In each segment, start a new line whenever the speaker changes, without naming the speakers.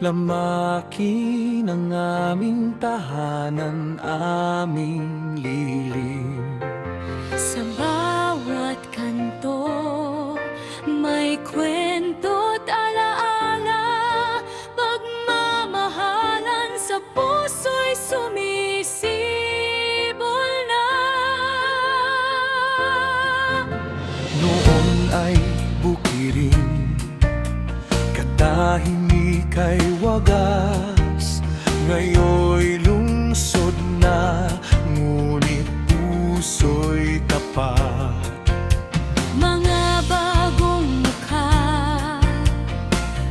Lamaki ng aming tahanan, aming lilim.
Sa bawat kanto, may kwento't alaala. Pagmamahalan sa puso'y sumisibol na.
Noon ay bukirin, katahimik ay wagas. Ngayon'y lungsod na, ngunit puso'y tapat.
Mga bagong mukha,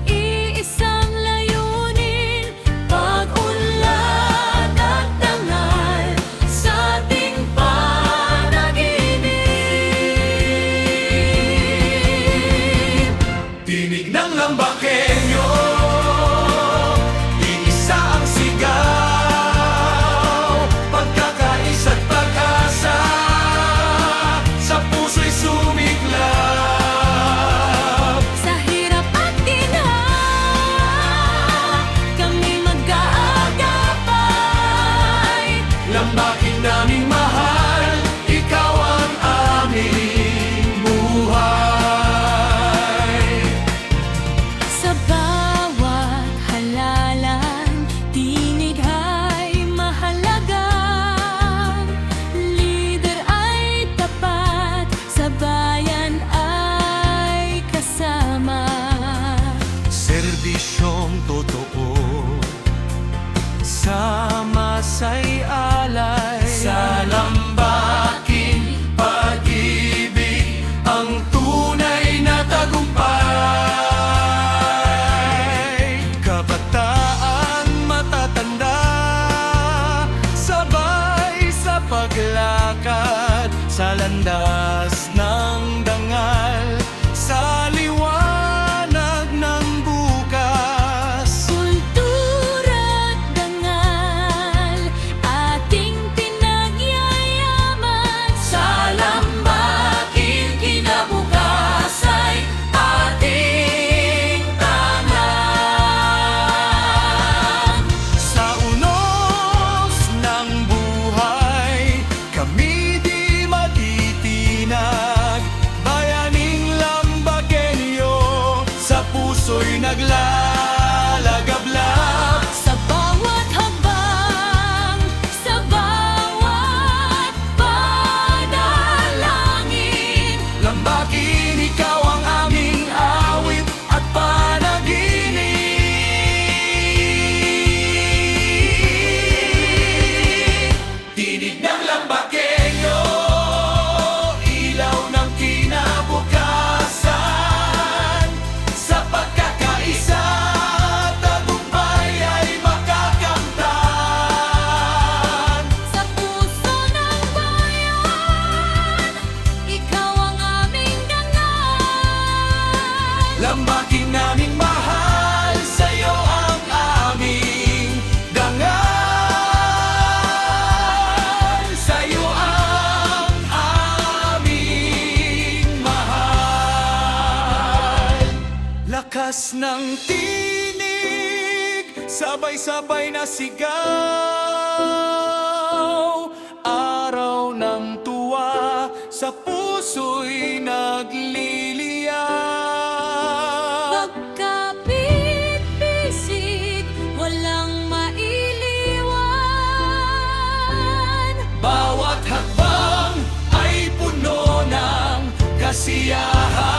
iisang layunin, pag-unlad at dangal sa ating panaginip.
Tinig ng Lambakenyo, iisa ang sigaw. Pagkakaisa't pag-asa, sa puso'y sumiklab.
Sa hirap at ginhawa, kami mag-aagapay.
Lambakin naming mahal, ikaw ang aming buhay.
Sa bawat halalan, tinig ay mahalaga. Lider ay tapat, sa bayan ay kasama.
Serbisyong totoo, sama-say alay. Sa lambaking pag-ibig, ang tunay na tagumpay. Kabataan, matatanda, sabay sa paglakad sa landas ng dangal, sa liwanag ng bukas.
Kultura't dangal, ating pinagyayaman. Sa lambaking kinabukasan, ating tangan.
Sa unos ng buhay, kami di matitinag. Bayaning Lambakenyo, sa puso'y naglalagablab.
Sa bawat habang, sa bawat panalangin,
Lambakin, ikaw ang aming awit at panaginip. Tinig ng Lambakenyo, ilaw ng kinabukasan. Sa pagkakaisa, tagumpay ay makakamtan.
sa puso ng bayan, ikaw ang aming dangal.
Lambakin naming mahal, sa'yo ang aming dangal. Sa'yo ang aming mahal. Lakas ng tinig, sabay-sabay na sigaw. Araw ng tuwa, sa puso'y nagliliyab.
Pagkapit-bisig, walang mailiwan.
Bawat hakbang ay puno ng kasiyahan.